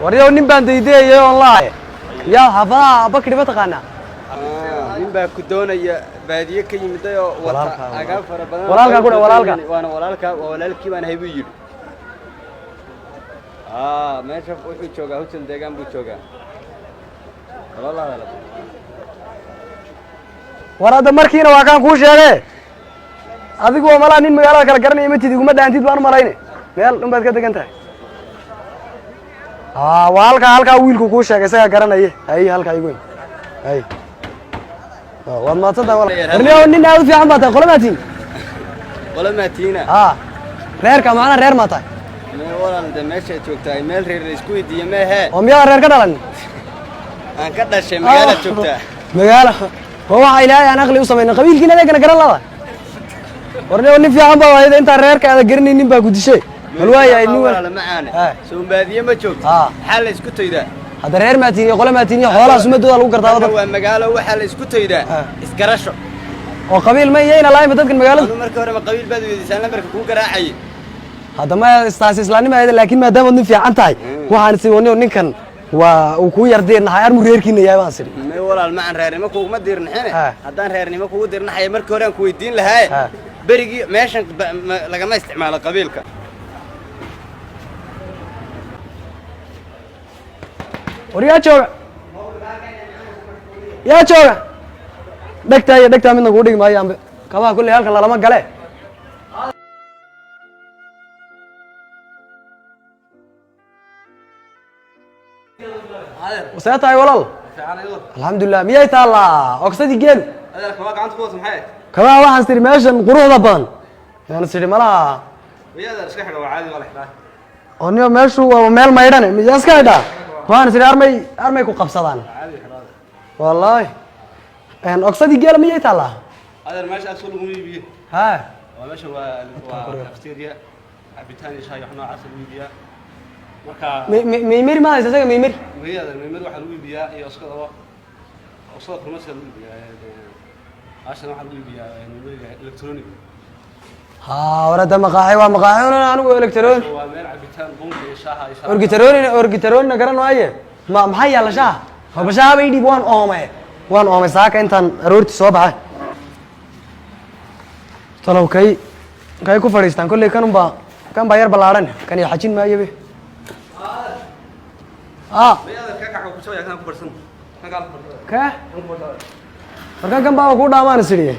وريو نبان ديدي والله يا حفا بكري بتقانا نبان كدونا يا بادية كي متى وطا أقام فربنا ولالك كودا ولالك وأنا ولالك وأنا هيبيجي ما شاف وش بتشوجا هو تندقان بتشوجا والله لا ورا مركينا وكان كوش هذا adigu waa malaa nin magaalada kala garanay ma tidii kuma dhaantid baan marayne meel dhanbaad ka degan tahay waa halka wiilku ku sheegay isaga garanay hay halka igu hay waa maatada walaal nin aad u fiican baad qolamaatiina reerka macna reer ma tahay walaal meesha joogtaa meel reer isku weydiiyo ma aha oo miyaa reer ka dhalan aan ka dhashay magaalada joogtaa magaala waxa ilaahay aan aqli u sameeyay qabiilkiina degan garan laba ورني وني في عم بوايد أنت رير كذا قرني نبى قديشة الوايا إنه ولا معانا سوم بادية ما تشوف حال إسكتوا إذا هذا رير ما تيني قولا ما تيني خلاص سمعت هذا لو كرت هذا هو مقالة وحال إسكتوا إذا إسكرشوا وقبيل ما يجينا لاي متذكر مقالة مركب ولا قبيل بدو إنسان مركب كون كراعي هذا ما استاسس لاني ما هذا لكن ما دام وني في عنتاي وحنسي وني كان وكو يردين نحير مرير كنا يا باسري ما ولا المعن رير ما كو ما دير نحنا هذا رير ما كو دير نحير مركب ولا كو يدين لهاي بريجي ماشان لقى استعمال قبيلك وريا شوغا يا شوغا دكتا من غودي ما يام كما كل هالك لما قال وسيتاي ولال الحمد لله مياي تالا اوكسدي جيل هذا كما كانت قوس محي كما waxaan siri meeshan quruxda badan aan siri malaha wiyada iska xidho caadi wala xidhaa oo meeshu waa meel maydhan miyaa iska xidhaa waxaan siri armay ku qabsadaan caadi xidhaa wallahi aan oksadi geel miyay taala هذا meesha asoo lagu iibiyo ha waa meesha waa cafeteria cabitaan shaay waxna casal iibiya marka meemir ma haysa isaga meemir wiyada meemir waxa lagu iibiyaa iyo iskada farmasiga lagu iibiyaa عشان واحد يبي الكتروني ورد مقاهي أنا إلكترون هو ملعب بتان بونكي شاها أورجيترون نقرن وايه ما محي على شاه هو بشاه بيدي وان أمي ساك أنت رورت صباح طلعوا كي كفريستان كل كان باير بلارن كان يحكين ما يبي marka kan baa ku dhaamaan siriye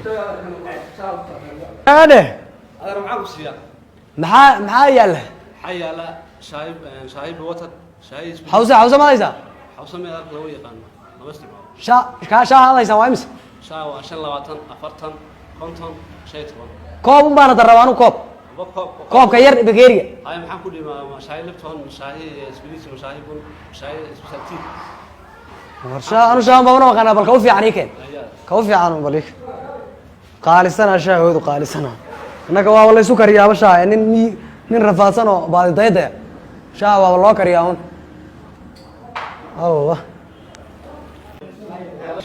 aade adar maxaa ku siiya maxaa yaala shaayib watan shaayib hawsa malaysa hawsa meel loo yaqaan nabasti sha hadaysa waa imse sha waa 25 40 50 50 koob baan darabaan koobka yar bakeeriga ay maxaan ku dhimaa shaayib lifton shaayib isbilis shaayib specialty أنا شام بابنا وكان بالكوفي عنيكين كوفي عنهم بالك قال سنة شاهد قال سنة أنا كوا والله سكر يا بشا يعني من رفاسنا بعد ضيدة شا والله كرياون الله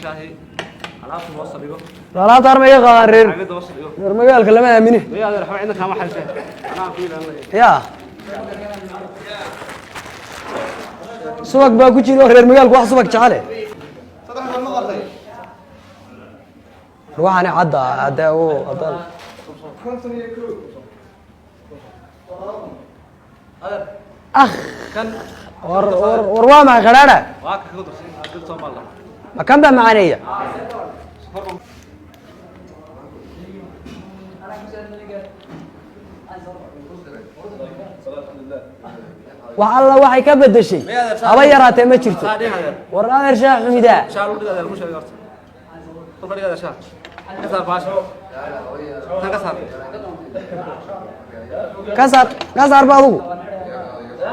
شاهي على توصل يقول لا ترى ما يغارر ما قال كلامه مني يا هذا الحين عندك كم حل شيء أنا أقول يا سوق باكوتشي لو غير مجال واحد سوق تعالى روحني عدى أضل أخ وروا مع غرارة ما كان بقى معانية والله waxay ka bedeshay aba yaraatay ma jirto war adeer shaah xumida kasar ba adigu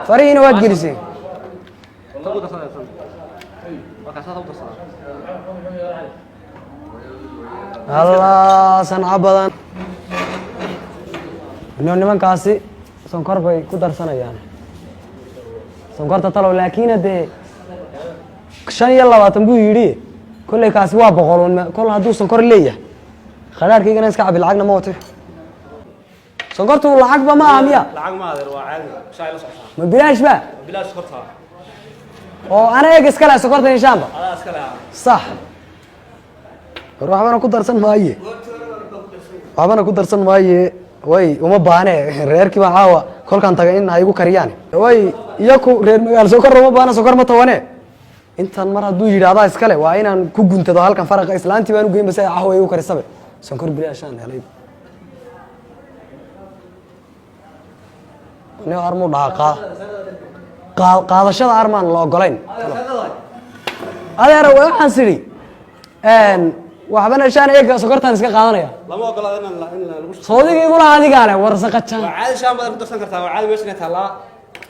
fariina waad gelisay الله سنع badan nimankaasi sonkor bay ku darsanayaan sonkorta talow laakiin hadee 25 buu yiri kulay kaasi waa 100 kol haduu sonkor leeyahay khalaarkiina iska cabi lacagna ma wato sonkortu lacag ba ma ahmiya lacag ma adeer waa caadi shaay la socda ma bilaash ba bilaash korta أنا إيه إسكال سكرت إن شاء الله هذا إسكال صح روح أنا كنت أرسل ماي أنا كنت أرسل ماي way uma baahne reerkii baa caawa kolkaan tagay in ay igu kariyaan way iyaku reer magaal sokor uma baahna sokor ma tawane intaan mar hadduu yidhaahdaa iskale waa inaan ku guntado halkan faraqa islaantii baan u geyn base caawa igu karisabe sonkor bilaashaan helay ne armu dhaaqaa qaadashada armaan la ogolayn adeer waxaan sidhi waxbana shaan eega sokortaan iska qaadanaya lama ogolaado in lagu soodiga igula adigaale warsaqajan waa caadi shaan badan ku darsan kartaa waa caadi meesha taala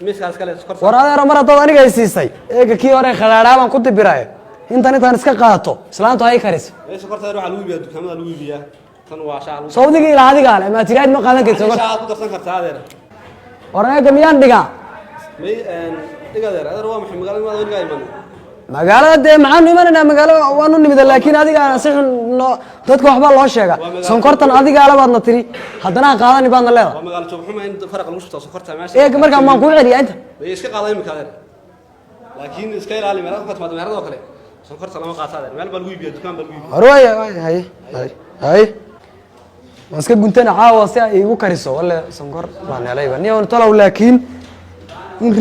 miiskaas kale sokorta war adeer mar haddaad aniga ay siisay eega kii hore khalaadhaa baan ku dibiraay intaan iska qaato islaantu hay karis sokorta waxa lagu iibiyaa dukaamada lagu iibiyaa tan waa shaa lagu soodiga ila adigaale ma tiraad ma qaadan kartid sokorta shaa ku darsan kartaa adeer war eega miyaan dhigaa may dhiga adeer waa maxay magaalada ma adiga iman magaalada dee maxaan imanayna magaalo waanu nimid laakiin adiga si xun dadka waxba loo sheega sonkortan adiga alabaadna tiri haddana qaadani baadna leedahay waa magaalo joog xuma in faraq lagu shubto sonkorta meesha eega markaa maan ku celiyaa inta way iska qaaday imika adeer laakiin iska ilaali meelaha ka timaado meelaha kale sonkorta lama qaato adeer meel baa lagu iibiyaa dukaan baa lagu iibiyaa horwaya hay waan iska guntana caawa si ay igu kariso walla sonkor baan helayba niyo talow laakiin in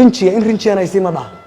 rinjiya ay sii ma dhaha